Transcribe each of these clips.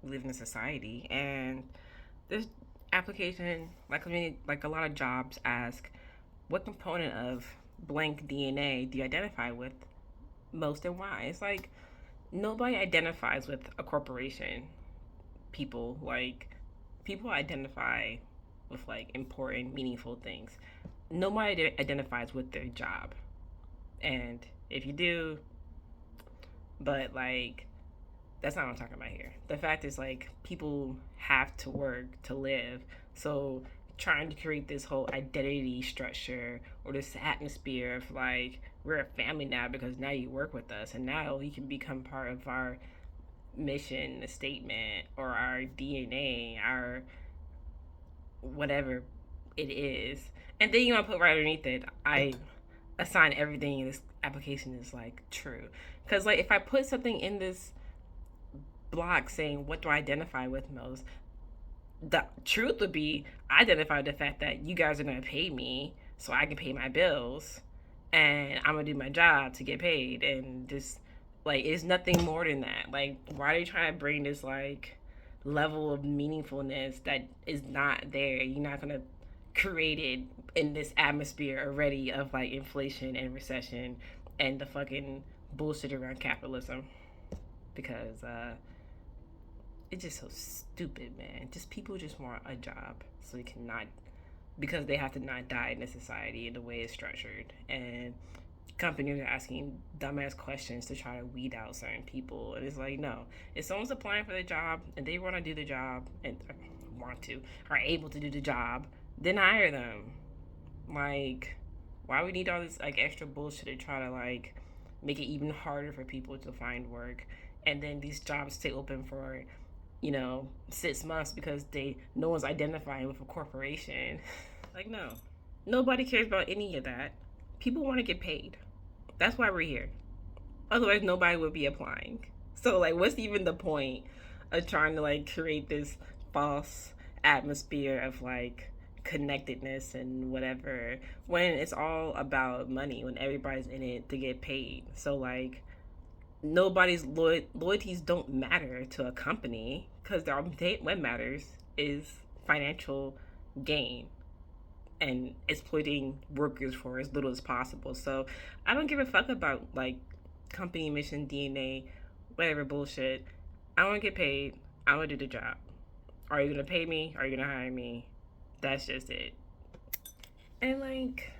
we live in a society, and this application, like I mean, like a lot of jobs ask, what component of blank DNA do you identify with most and why? It's like nobody identifies with a corporation. People identify with like important, meaningful things. Nobody identifies with their job, and if you do, but like that's not what I'm talking about here. The fact is, like, people have to work to live. So, trying to create this whole identity structure or this atmosphere of, like, we're a family now because now you work with us and now you can become part of our mission, the statement, or our DNA, our whatever it is. And then you want to put right underneath it, I assign everything in this application is, like, true. Because, like, if I put something in this block saying what do I identify with most, the truth would be I identify with the fact that you guys are gonna pay me so I can pay my bills, and I'm gonna do my job to get paid, and just like it's nothing more than that. Like, why are they trying to bring this like level of meaningfulness that is not there? You're not gonna create it in this atmosphere already of like inflation and recession and the fucking bullshit around capitalism because it's just so stupid, man. Just people just want a job so they cannot, because they have to not die in this society in the way it's structured. And companies are asking dumbass questions to try to weed out certain people. And it's like, no, if someone's applying for the job and they want to do the job and want to, are able to do the job, then hire them. Like, why we need all this like extra bullshit to try to like make it even harder for people to find work, and then these jobs stay open for 6 months because they no one's identifying with a corporation. Like, no, nobody cares about any of that. People want to get paid. That's why we're here. Otherwise, nobody would be applying. So, like, what's even the point of trying to like create this false atmosphere of like connectedness and whatever when it's all about money, when everybody's in it to get paid? So like nobody's loyalties don't matter to a company because what matters is financial gain and exploiting workers for as little as possible. So I don't give a fuck about like company mission, DNA, whatever bullshit. I want to get paid. I want to do the job. Are you gonna pay me? Are you gonna hire me? That's just it. And like,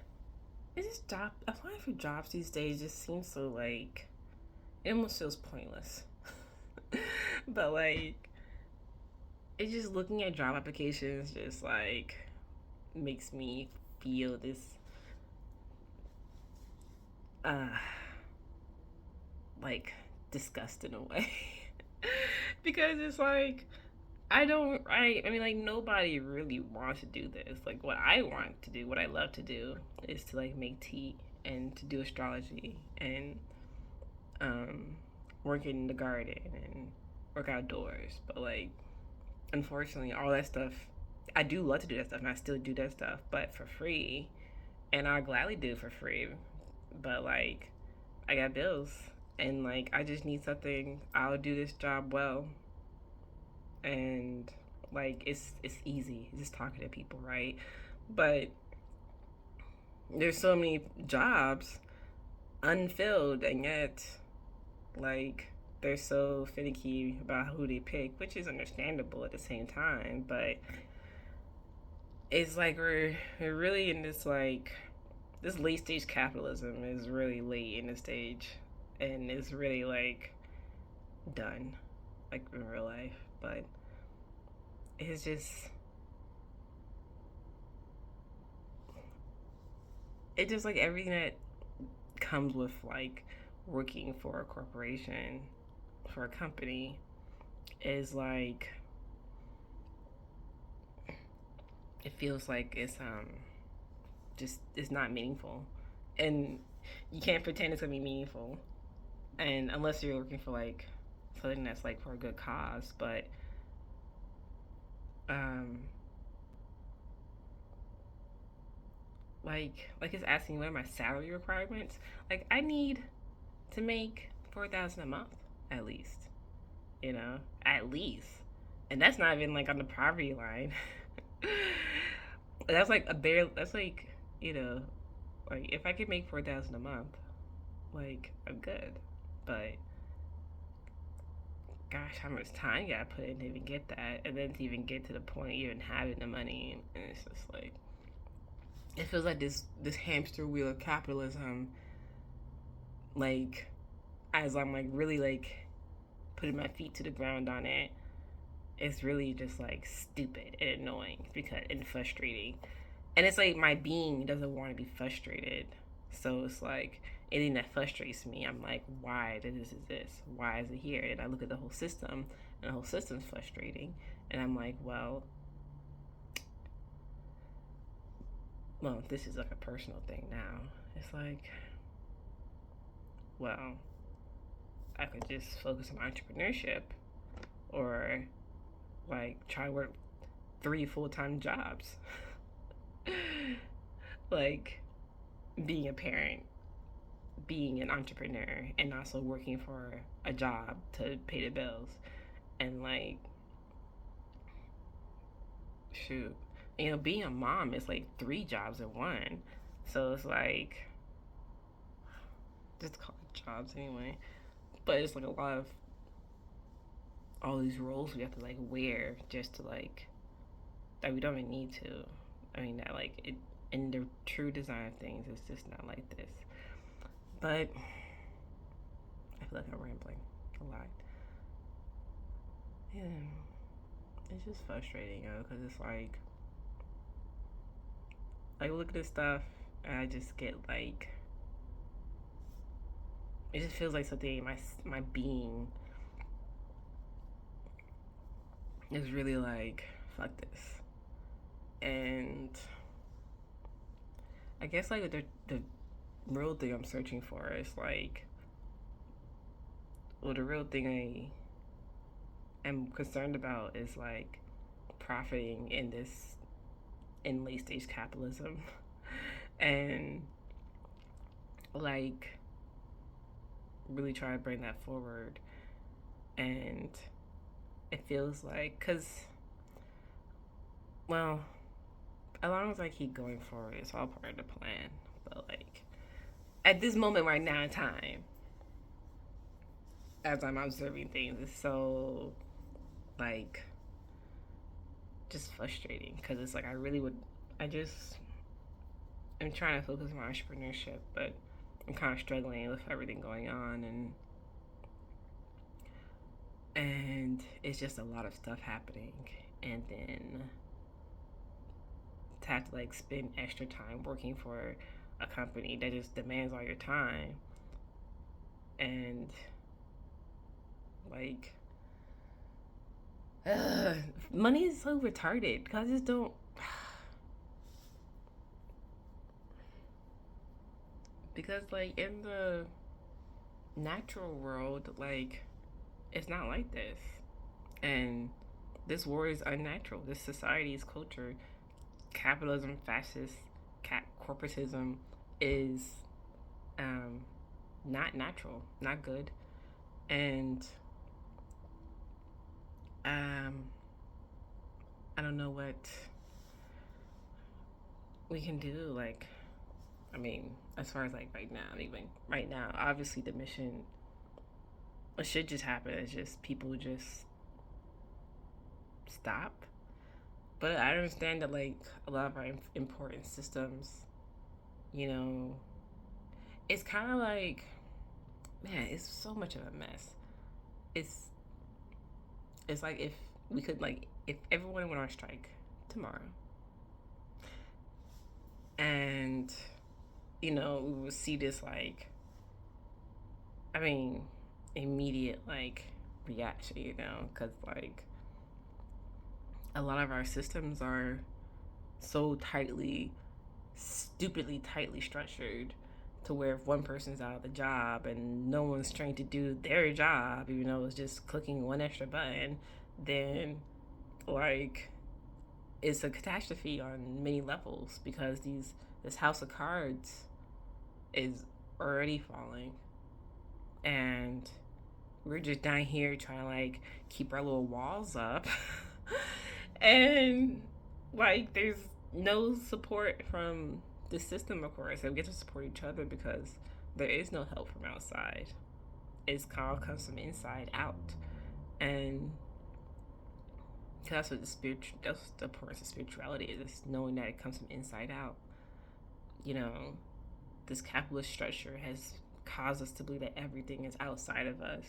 it's just applying for jobs these days just seems so like it almost feels pointless. But like, it's just looking at job applications just like makes me feel this uh like disgust in a way. Because it's like I mean like nobody really wants to do this. Like what I want to do, what I love to do is to like make tea and to do astrology and um work in the garden and work outdoors. But like unfortunately all that stuff I do love to do that stuff and I still do that stuff, but for free. And I'll gladly do it for free. But like I got bills and like I just need something. I'll do this job well, and like it's easy just talking to people, right? But there's so many jobs unfilled, and yet like they're so finicky about who they pick, which is understandable at the same time. But it's like we're really in this like this late stage capitalism is really late in the stage, and it's really like done, like in real life. But it's just like everything that comes with like working for a corporation, for a company, is like it feels like it's not meaningful, and you can't pretend it's gonna be meaningful, and unless you're working for like something that's like for a good cause. But um like it's asking what are my salary requirements. Like I need to make 4,000 a month at least, at least. And that's not even like on the poverty line. That's like a bare. That's like, you know, like if I could make 4,000 a month, like I'm good. But gosh, how much time you gotta put in to even get that, and then to even get to the point of even having the money, and it's just like it feels like this hamster wheel of capitalism. Like as I'm like really like putting my feet to the ground on it, it's really just like stupid and annoying because and frustrating. And it's like my being doesn't want to be frustrated. So it's like anything that frustrates me, I'm like, why does this exist? Why is it here? And I look at the whole system, and the whole system's frustrating. And I'm like, well, this is like a personal thing now. It's like, well, I could just focus on entrepreneurship or like try to work 3 full-time jobs. Like being a parent, being an entrepreneur, and also working for a job to pay the bills. And like, shoot, being a mom is like 3 jobs in one. So it's like, just call it jobs anyway. But it's like a lot of all these roles we have to like wear just to like, that we don't even need to. I mean, that like, it, in the true design of things, it's just not like this. But I feel like I'm rambling a lot. Yeah, it's just frustrating, because it's like look at this stuff, and I just get like, it just feels like something in my being is really like, fuck this. And I guess like the real thing I'm searching for is like, well, the real thing I am concerned about is like profiting in late stage capitalism. And like really try to bring that forward. And it feels like, because, well, as long as I keep going forward, it's all part of the plan. But like at this moment right now in time, as I'm observing things, it's so like just frustrating because it's like I just I'm trying to focus on entrepreneurship, but I'm kind of struggling with everything going on, and it's just a lot of stuff happening, and then to have to like spend extra time working for a company that just demands all your time, and like money is so retarded because I just don't. Because like in the natural world, like it's not like this, and this war is unnatural. This society's culture, capitalism, fascist, corporatism, is um, not natural, not good, and um, I don't know what we can do. Like, I mean, as far as like right now, even right now, obviously the mission, what should just happen is just people just stop. But I understand that like a lot of our important systems, you know, it's kind of like, man, it's so much of a mess. It's it's like if we could like if everyone went on strike tomorrow, and we would see this like, I mean, immediate like reaction, because like a lot of our systems are so stupidly tightly structured to where if one person's out of the job and no one's trying to do their job, even though it's just clicking one extra button, then like it's a catastrophe on many levels because this house of cards is already falling, and we're just down here trying to like keep our little walls up. And like there's no support from the system, of course, and we get to support each other because there is no help from outside. It's all comes from inside out. And that's what that's the importance of spirituality is, just knowing that it comes from inside out. You know, this capitalist structure has caused us to believe that everything is outside of us.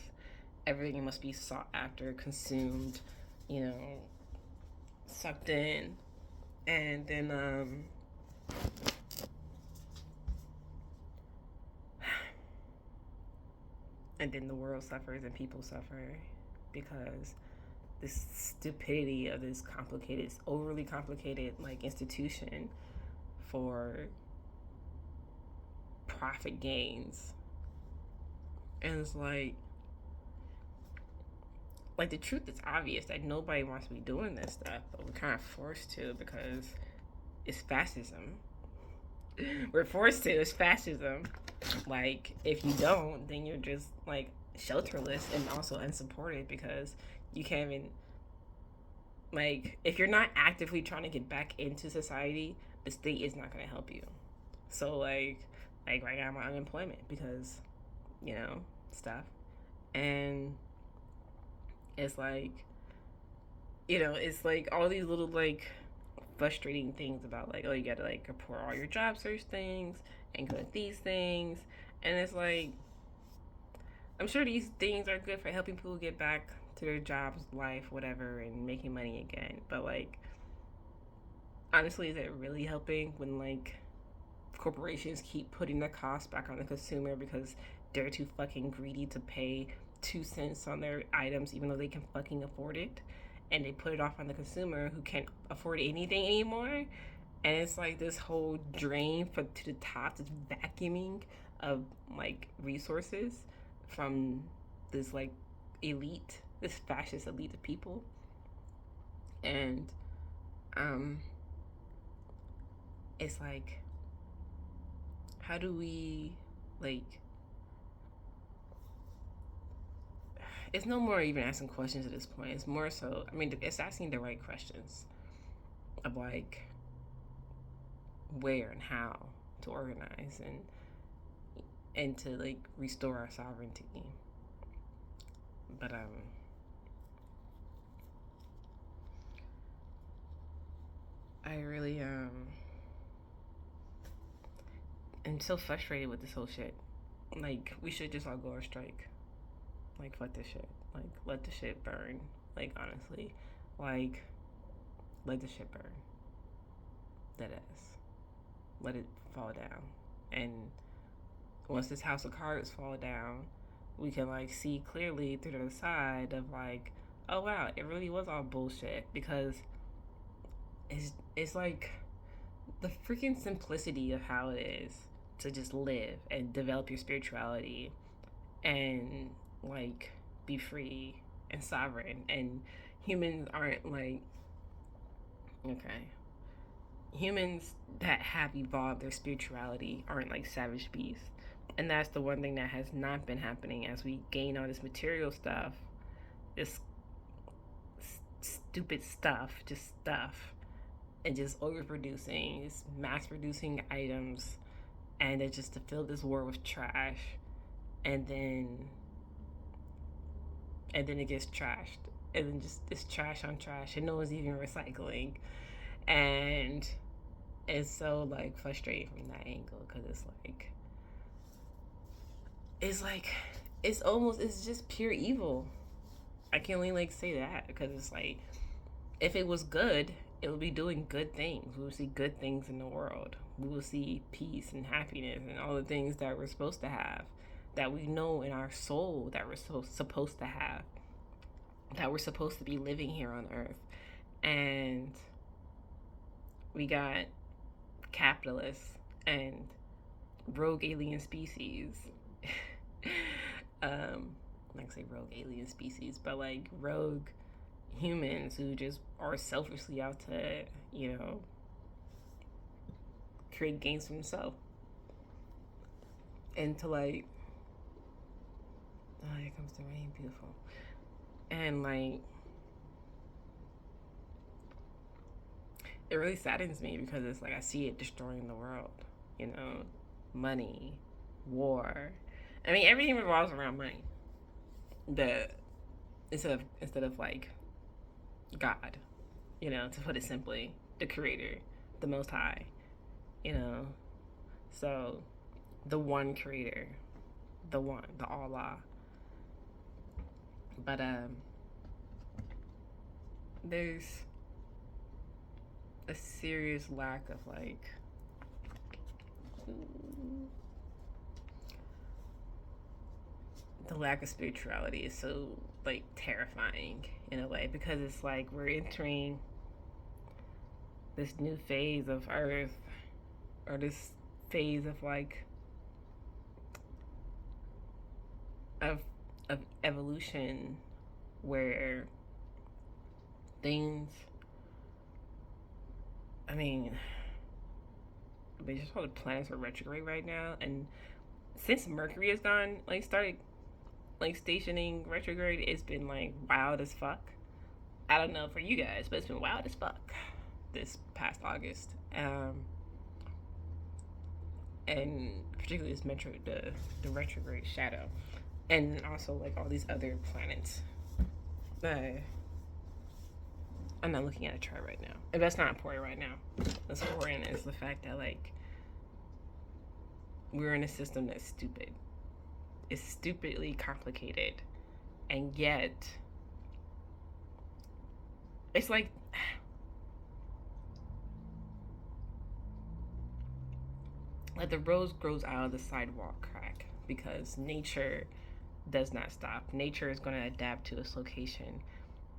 Everything must be sought after, consumed, you know, sucked in. And then and then the world suffers and people suffer because this stupidity of this complicated, overly complicated like institution for profit gains. And it's like the truth is obvious that nobody wants to be doing this stuff, but we're kind of forced to because it's fascism. We're forced to. It's fascism. Like if you don't, then you're just like shelterless and also unsupported because you can't even like if you're not actively trying to get back into society, the state is not going to help you. So like right now I'm on unemployment because you know stuff, and it's like it's like all these little like frustrating things about like, oh, you gotta like report all your job search things and go at these things, and it's like I'm sure these things are good for helping people get back to their jobs, life, whatever, and making money again. But like, honestly, is it really helping when like corporations keep putting the cost back on the consumer because they're too fucking greedy to pay 2 cents on their items even though they can fucking afford it, and they put it off on the consumer who can't afford anything anymore, and it's like this whole drain to the top, this vacuuming of like resources from this like elite, this fascist elite of people. And it's like, how do we like it's no more even asking questions at this point. It's more so, I mean, it's asking the right questions of like where and how to organize and to like restore our sovereignty. But I really am so frustrated with this whole shit. Like we should just all go on strike. Like fuck this shit. Like let the shit burn. Like honestly, like let the shit burn. That is. Let it fall down. And once this house of cards fall down, we can like see clearly through the side of like, oh wow, it really was all bullshit because it's like the freaking simplicity of how it is to just live and develop your spirituality and like be free and sovereign, and humans aren't like okay, humans that have evolved their spirituality aren't like savage beasts. And that's the one thing that has not been happening as we gain all this material stuff, this stupid stuff, just stuff, and just overproducing, just mass producing items, and it's just to fill this world with trash, and then it gets trashed, and then just it's trash on trash, and no one's even recycling, and it's so like frustrating from that angle because it's like it's just pure evil. I can only like say that because it's like if it was good, it would be doing good things. We would see good things in the world. We will see peace and happiness and all the things that we're supposed to have, that we know in our soul that we're supposed to have, that we're supposed to be living here on earth. And we got capitalists and rogue alien species. Like say rogue alien species, but like rogue humans who just are selfishly out to, create gains for themselves. And to like Oh, here comes the rain, beautiful. And like, it really saddens me because it's like I see it destroying the world. You know, money, war. I mean, everything revolves around money. The instead of like God, you know, to put it simply, the Creator, the Most High, you know. So, the one Creator, the one, the Allah. But there's a serious lack of like the lack of spirituality is so like terrifying in a way because it's like we're entering this new phase of Earth or this phase of like of of evolution where things I mean they just all the planets are retrograde right now and since Mercury is gone like started like stationing retrograde it's been like wild as fuck. I don't know for you guys but it's been wild as fuck this past August and particularly this metro the retrograde shadow and also like all these other planets. uh, I'm not looking at a chart right now and that's not important right now. What's important is the fact that like we're in a system that's stupid. It's stupidly complicated and yet it's like the rose grows out of the sidewalk crack because nature does not stop. Nature is going to adapt to its location.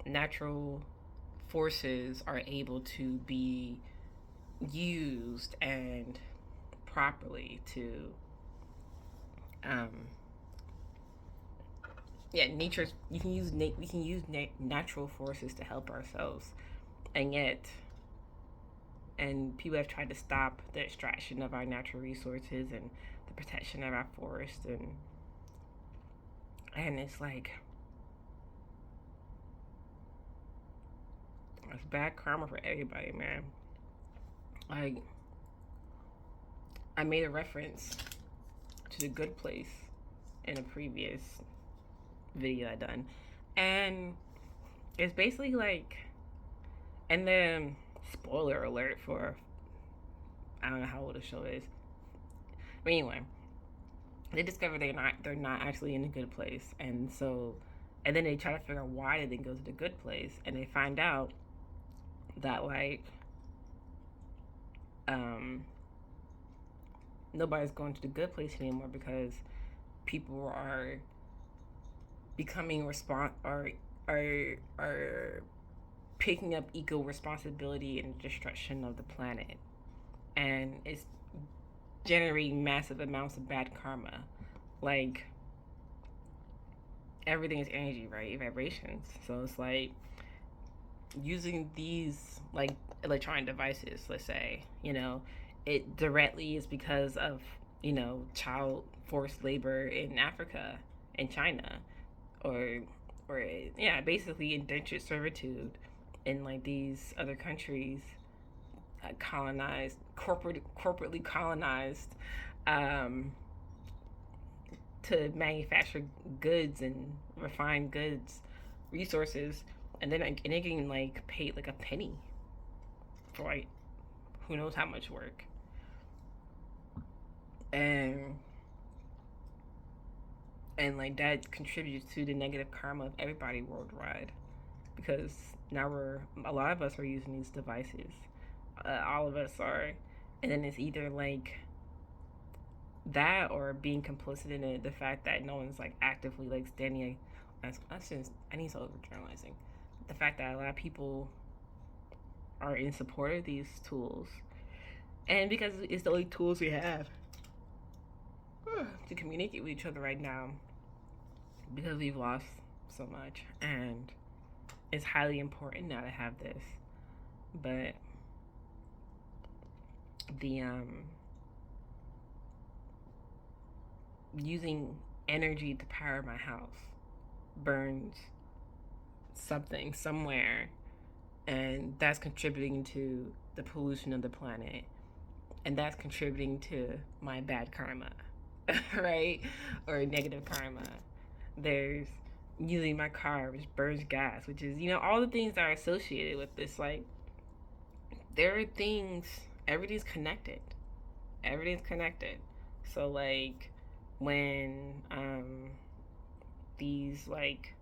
Natural forces are able to be used and properly to um yeah nature's you can use we can use natural forces to help ourselves and yet and people have tried to stop the extraction of our natural resources and the protection of our forests and it's like it's bad karma for everybody, man. Like I made a reference to the good place in a previous video I done and it's basically like and then spoiler alert for I don't know how old the show is. But anyway, they discover they're not actually in a good place, and so and then they try to figure out why they didn't go to the good place, and they find out that like um nobody's going to the good place anymore because people are becoming are picking up eco responsibility and destruction of the planet and it's generating massive amounts of bad karma. Like everything is energy, right? Vibrations. So it's like using these like electronic devices, let's say, you know, it directly is because of, you know, child forced labor in Africa and China or yeah, basically indentured servitude in like these other countries colonized corporately colonized um, to manufacture goods and refined goods resources and then and they're getting like paid like a penny for like who knows how much work and like that contributes to the negative karma of everybody worldwide because now we're a lot of us are using these devices all of us are and then it's either like that or being complicit in it the fact that no one's like actively like standing that's just I need to overgeneralizing the fact that a lot of people are in support of these tools and because it's the only tools we have to communicate with each other right now because we've lost so much and it's highly important now to have this but the using energy to power my house burns something somewhere, and that's contributing to the pollution of the planet, and that's contributing to my bad karma, right? Or negative karma. There's using my car, which burns gas, which is, all the things that are associated with this. Like, there are things, everything's connected. Everything's connected. So, like, when these, like,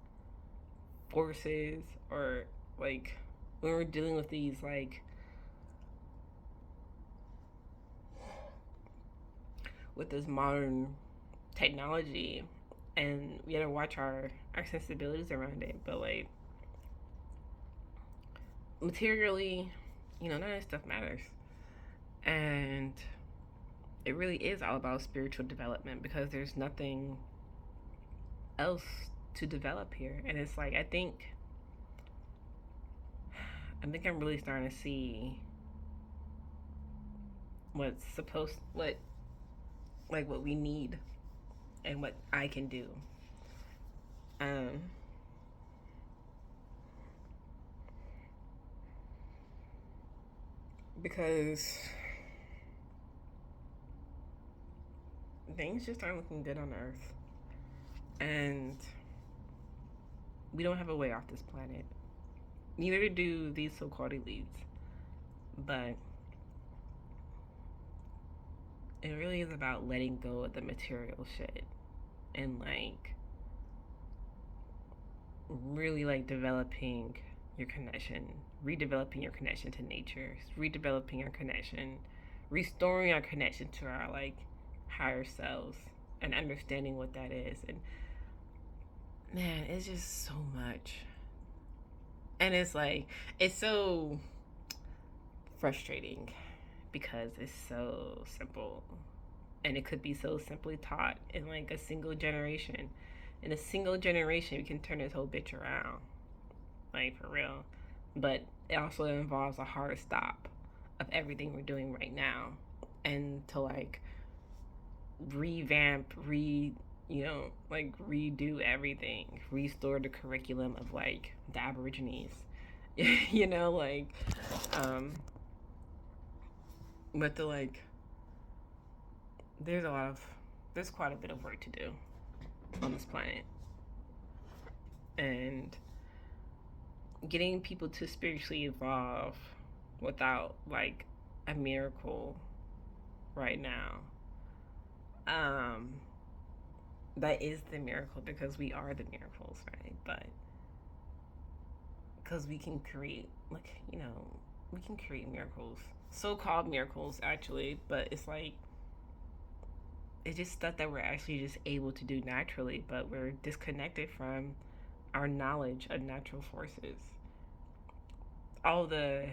forces, or, like, when we're dealing with these, like, with this modern technology, and we gotta watch our sensibilities around it. But, like, materially, none of that stuff matters. And it really is all about spiritual development, because there's nothing else to develop here. And it's like, I'm really starting to see what we need and what I can do. Um, because things just aren't looking good on Earth, and we don't have a way off this planet. Neither do these so-called elites. But it really is about letting go of the material shit, and, like, really, like, developing your connection, redeveloping your connection to nature, redeveloping our connection, restoring our connection to our, like, higher selves, and understanding what that is. And man, it's just so much. And it's like, it's so frustrating because it's so simple, and it could be so simply taught in, like, a single generation. In a single generation, we can turn this whole bitch around, like, for real. But it also involves a hard stop of everything we're doing right now, and to, like, revamp, like, redo everything, restore the curriculum of, like, the Aborigines, like, but like, there's quite a bit of work to do on this planet, and getting people to spiritually evolve without, like, a miracle right now. That is the miracle, because we are the miracles, right? But because we can create, like, we can create miracles, so-called miracles, actually, but it's like, it's just stuff that we're actually just able to do naturally, but we're disconnected from our knowledge of natural forces. All the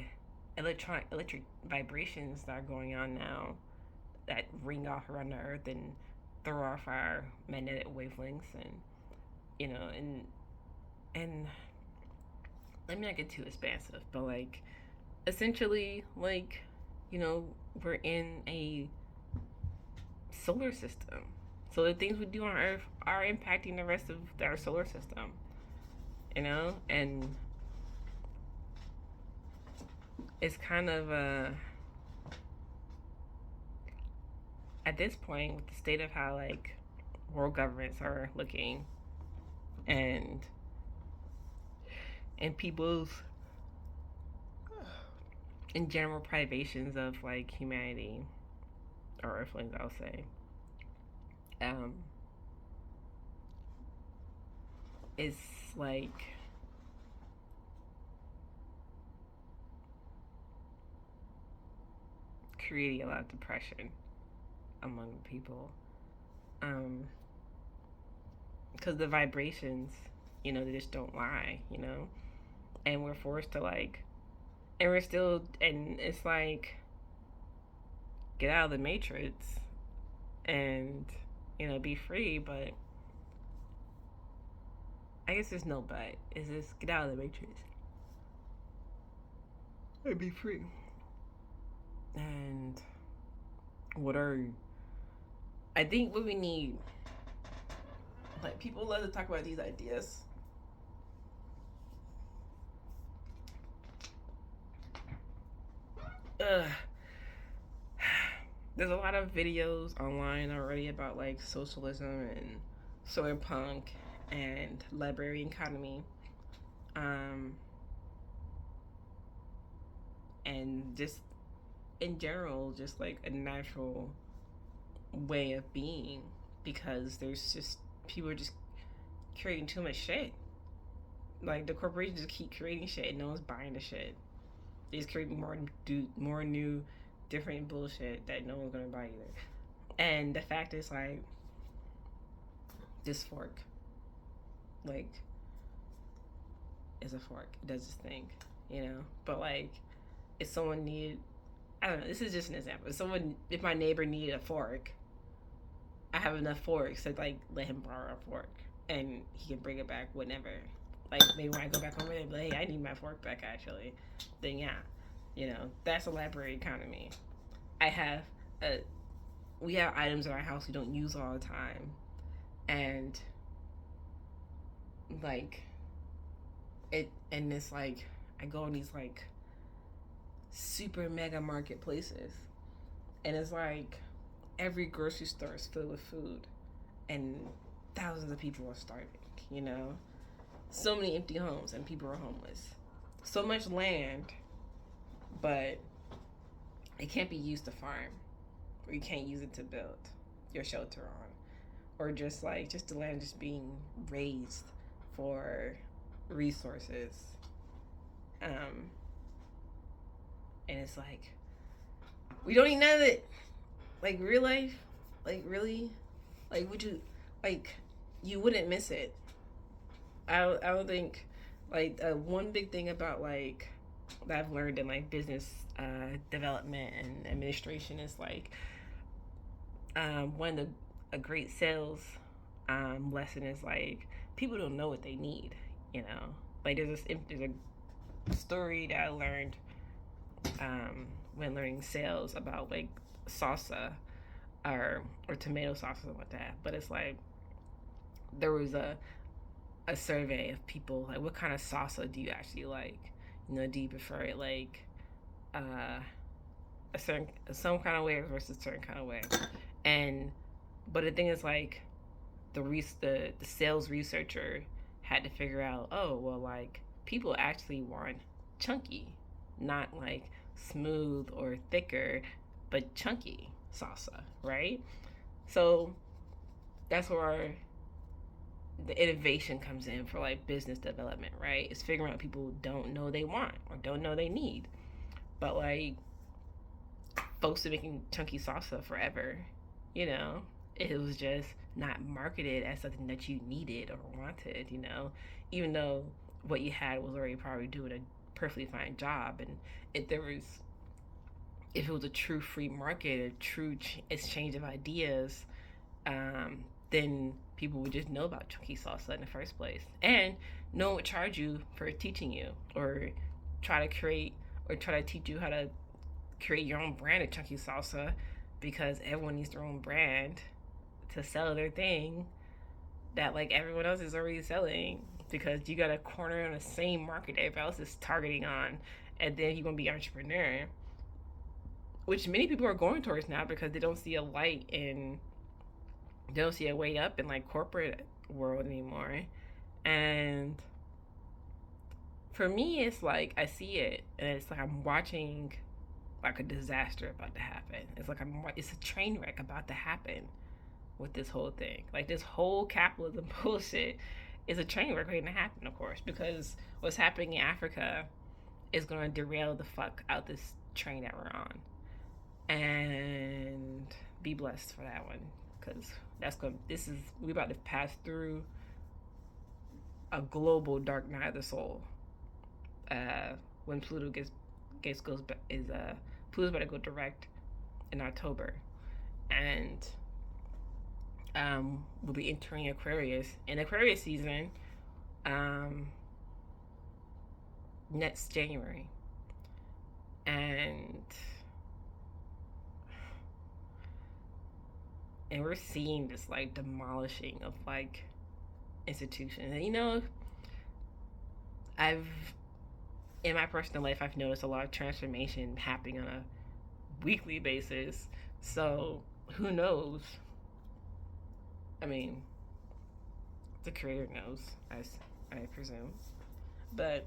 electric vibrations that are going on now, that ring off around the earth and throw off our magnetic wavelengths, and and let me not get too expansive, but, like, essentially, like, we're in a solar system, so the things we do on Earth are impacting the rest of our solar system, and it's kind of at this point, with the state of how, like, world governments are looking, and people's in general privations of, like, humanity, or Earthlings, I'll say, um, it's like, creating a lot of depression among people, because the vibrations, they just don't lie, and we're forced to, like, and we're still, and it's like, get out of the matrix and, be free. But I guess there's no but. It's just get out of the matrix and be free. And what are, I think what we need Like, people love to talk about these ideas. Ugh. There's a lot of videos online already about like socialism and solar punk and library economy, um, and just in general, just like a natural way of being, because there's just people are just creating too much shit. Like, the corporations just keep creating shit and no one's buying the shit. They just create more new, different bullshit that no one's gonna buy either. And the fact is, like, this fork, like, is a fork. It does its thing, you know. But like, if someone needed, I don't know. This is just an example. If my neighbor needed a fork, I have enough forks to like let him borrow a fork, and he can bring it back whenever. Like, maybe when I go back home, they'd be like, "Hey, I need my fork back." Actually, then yeah, you know, that's a library economy. I have a we have items in our house we don't use all the time, and like and it's like I go in these like super mega marketplaces, and it's like every grocery store is filled with food, and thousands of people are starving. You know, so many empty homes and people are homeless. So much land, but it can't be used to farm, or you can't use it to build your shelter on, or just the land just being raised for resources. Um, and it's like we don't need none of it. Like, real life, like, really, like, would you, like, you wouldn't miss it. I don't think, like, one big thing about like that I've learned in like business development and administration is like, one of a great sales lesson is like, people don't know what they need. You know, like, there's a story that I learned when learning sales about like salsa or tomato sauce or something like that. But it's like there was a survey of people, like, what kind of salsa do you actually like? You know, do you prefer it like uh, a certain some kind of way versus a certain kind of way? And but the thing is, like, the sales researcher had to figure out, oh well, like, people actually want chunky, not like smooth or thicker, but chunky salsa, right? So that's where the innovation comes in for like business development, right? It's figuring out what people don't know they want or don't know they need. But like, folks are making chunky salsa forever, you know. It was just not marketed as something that you needed or wanted, you know, even though what you had was already probably doing a perfectly fine job. And if there was if it was a true free market, a true exchange of ideas, then people would just know about chunky salsa in the first place, and no one would charge you for teaching you, or try to create or try to teach you how to create your own brand of chunky salsa, because everyone needs their own brand to sell their thing that like everyone else is already selling, because you got a corner on the same market everybody else is targeting on, and then you're gonna be an entrepreneur, which many people are going towards now because they don't see a way up in like corporate world anymore. And for me, it's like I see it and it's like I'm watching like a disaster about to happen. It's a train wreck about to happen with this whole thing. Like, this whole capitalism bullshit is a train wreck waiting to happen, of course, because what's happening in Africa is going to derail the fuck out this train that we're on. And be blessed for that one, because we're about to pass through a global dark night of the soul. When Pluto gets goes is Pluto's about to go direct in October, and we'll be entering Aquarius in Aquarius season next January, and we're seeing this like demolishing of like institution. And you know, I've in my personal life, I've noticed a lot of transformation happening on a weekly basis. So who knows? I mean, the creator knows, as I presume. But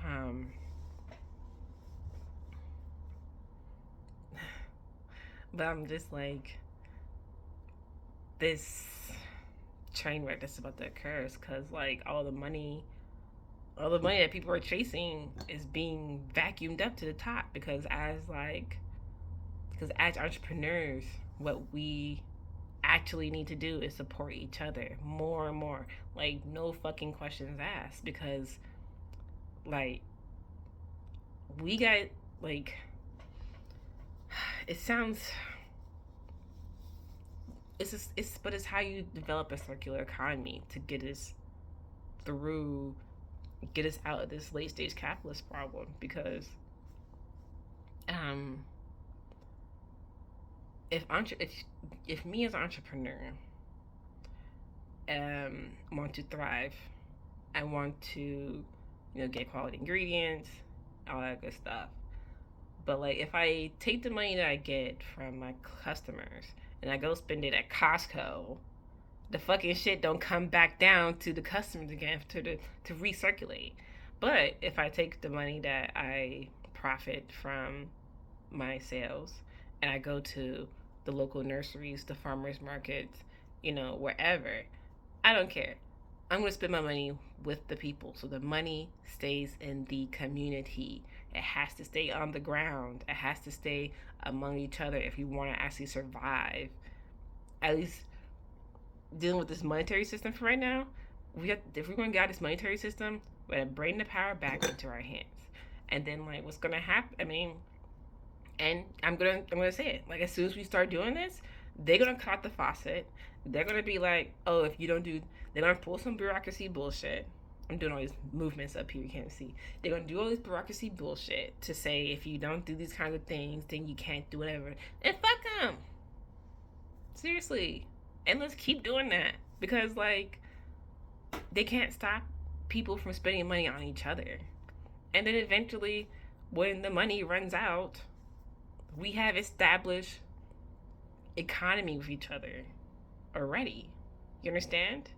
um, but I'm just like this train wreck that's about to occur, because like all the money that people are chasing is being vacuumed up to the top, because as entrepreneurs, what we actually need to do is support each other more and more. Like, no fucking questions asked, because like we got like it sounds it's how you develop a circular economy to through get us out of this late stage capitalist problem. Because um if me as an entrepreneur want to thrive, I want to, get quality ingredients, all that good stuff. But like, if I take the money that I get from my customers and I go spend it at Costco, the fucking shit don't come back down to the customers again to recirculate. But if I take the money that I profit from my sales and I go to the local nurseries, the farmers markets, wherever, I don't care. I'm going to spend my money with the people. So the money stays in the community. It has to stay on the ground. It has to stay among each other if you want to actually survive. At least dealing with this monetary system for right now, if we're going to get out of this monetary system, we're going to bring the power back into our hands. And then, like, what's going to happen? I mean, and I'm gonna say it. Like, as soon as we start doing this, they're gonna cut the faucet. They're gonna be like, oh, if you don't do, they're gonna pull some bureaucracy bullshit. I'm doing all these movements up here, you can't see. They're gonna do all this bureaucracy bullshit to say if you don't do these kinds of things, then you can't do whatever. And fuck them. Seriously. And let's keep doing that, because like they can't stop people from spending money on each other. And then eventually, when the money runs out, we have established economy with each other already. You understand?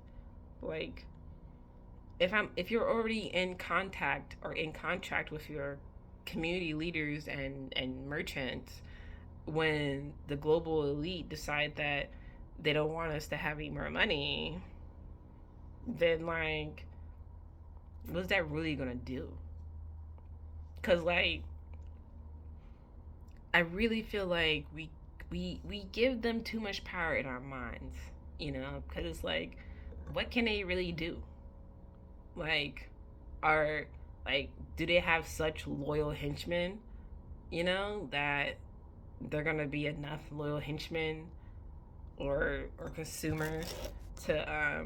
Like, if you're already in contact or in contract with your community leaders and merchants, when the global elite decide that they don't want us to have any more money, then like, what's that really gonna do? Because like, I really feel like we give them too much power in our minds, because it's like, what can they really do? Like, are do they have such loyal henchmen, that they're gonna be enough loyal henchmen or consumers to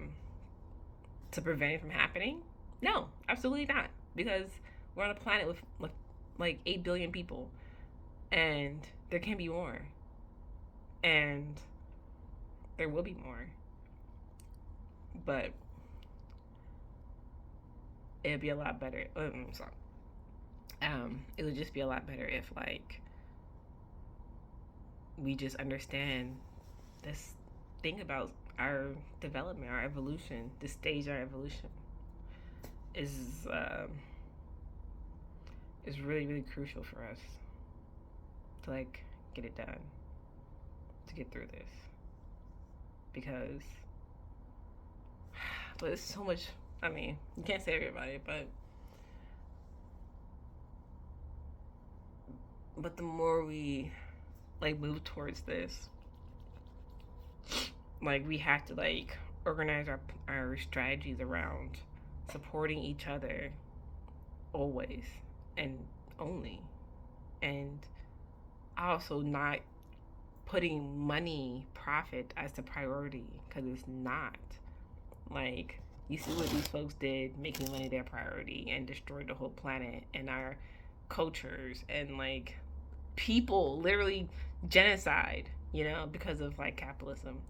prevent it from happening? No, absolutely not, because we're on a planet with like 8 billion people, and there can be more, and there will be more, but it'd be a lot better. Sorry. It would just be a lot better if like we just understand this thing about our development, our evolution, this stage of our evolution is really, really crucial for us to like get it done, to get through this. Because but it's so much, I mean, you can't say everybody, but the more we like move towards this, like we have to like organize our strategies around supporting each other always and only, and also not putting money, profit as the priority, because it's not. Like, you see what these folks did, making money their priority, and destroyed the whole planet and our cultures, and like people literally genocide, because of like capitalism.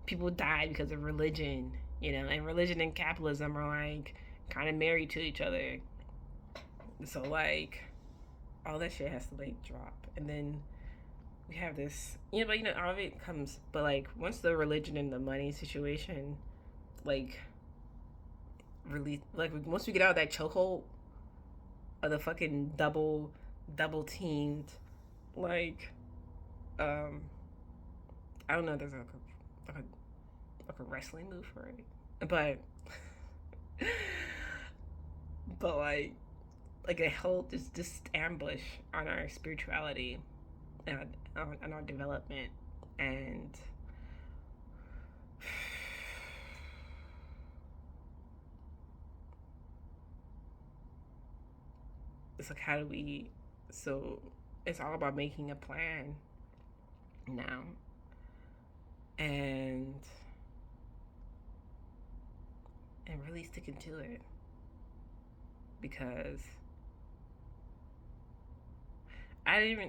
People died because of religion, And religion and capitalism are like kind of married to each other. So like all that shit has to like drop, and then we have this, but all of it comes, but like once the religion and the money situation like release, like once we get out of that chokehold of the fucking double teamed, like um I don't know if there's like a wrestling move for it, but but like a whole this ambush on our spirituality and on our development, and it's like how do we, so it's all about making a plan now, and really sticking to it, because I didn't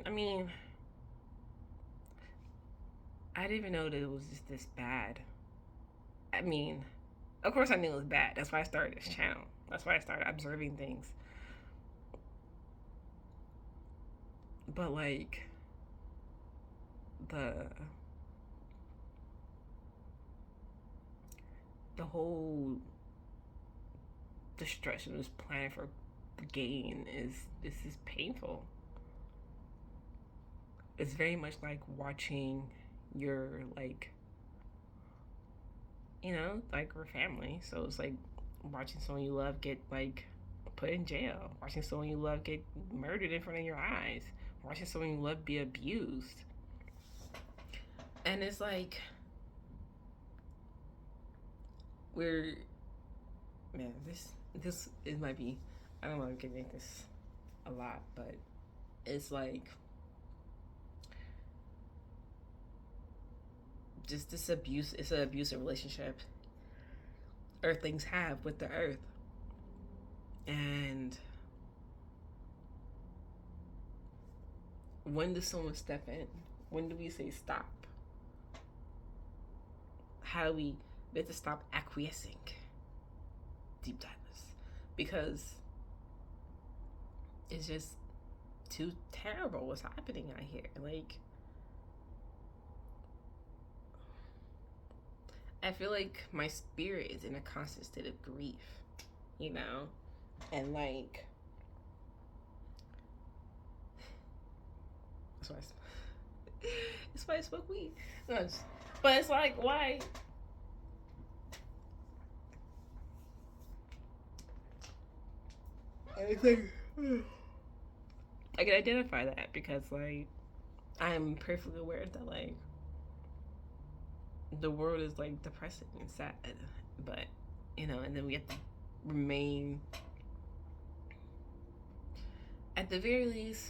even know that it was just this bad. I mean, of course I knew it was bad. That's why I started this channel. That's why I started observing things. But like the whole destruction of this planet for gain is painful. It's very much like watching your like like we're family. So it's like watching someone you love get like put in jail, watching someone you love get murdered in front of your eyes, watching someone you love be abused. And it's like we're, man, this it might be, I don't want to get into this a lot, but it's like just this abuse. It's an abusive relationship earthlings have with the earth. And when does someone step in? When do we say stop? How do we have to stop acquiescing? Deep divers. Because it's just too terrible what's happening out here. Like, I feel like my spirit is in a constant state of grief, and like that's why that's why I smoke weed. No, but it's like, why? I think I can identify that because like I'm perfectly aware that like the world is like depressing and sad, but and then we have to remain, at the very least,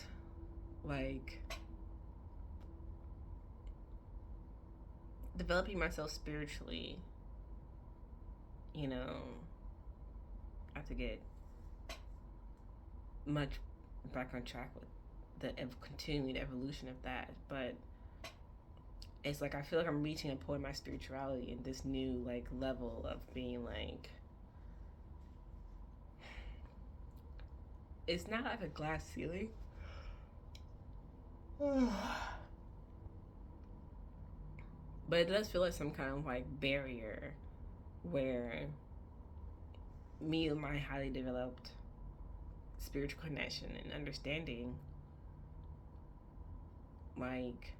like developing myself spiritually. I have to get much back on track with the continued evolution of that, but it's like I feel like I'm reaching a point in my spirituality in this new like level of being like, it's not like a glass ceiling. But it does feel like some kind of like barrier where me and my highly developed spiritual connection and understanding, like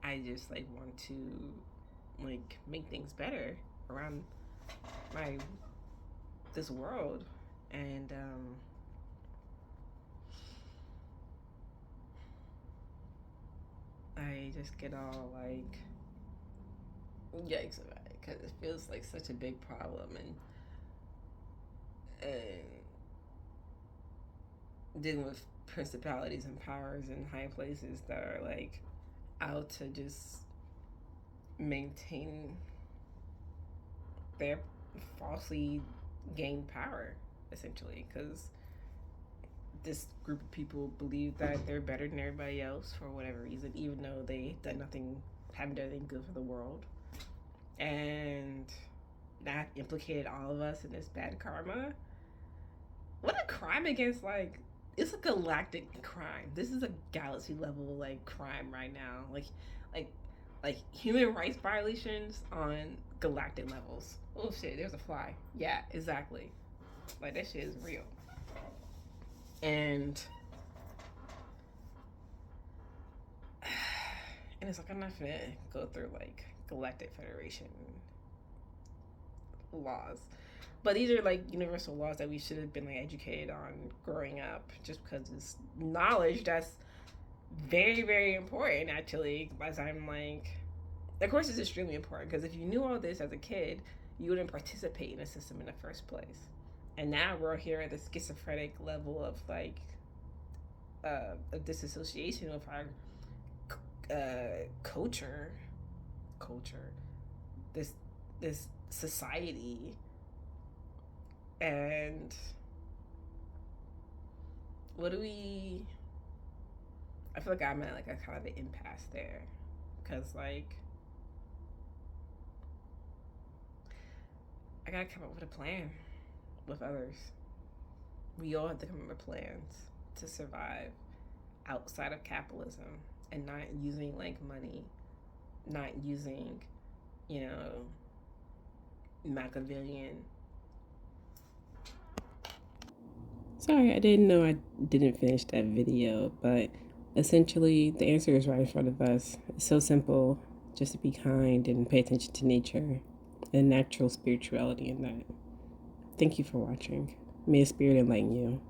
I just like want to like make things better around my this world, and I just get all like yikes about it because it feels like such a big problem, and dealing with principalities and powers in high places that are like out to just maintain their falsely gained power, essentially, because this group of people believe that they're better than everybody else for whatever reason, even though they done nothing, haven't done anything good for the world, and that implicated all of us in this bad karma. What a crime against, like, it's a galactic crime. This is a galaxy level like crime right now. Like like human rights violations on galactic levels. Oh shit, there's a fly. Yeah, exactly. Like that shit is real. And it's like I'm not gonna go through like Galactic Federation laws. But these are like universal laws that we should have been like educated on growing up, just because it's knowledge that's very, very important actually. As I'm like, of course, it's extremely important because if you knew all this as a kid, you wouldn't participate in the system in the first place. And now we're here at the schizophrenic level of like a disassociation of our culture, this this society, and what do we? I feel like I'm at like a kind of an impasse there, because like I gotta come up with a plan with others. We all have to come up with plans to survive outside of capitalism and not using like money, not using, you know, Machiavellian. Sorry, I didn't know I didn't finish that video, but essentially the answer is right in front of us. It's so simple, just to be kind and pay attention to nature and natural spirituality in that. Thank you for watching. May the spirit enlighten you.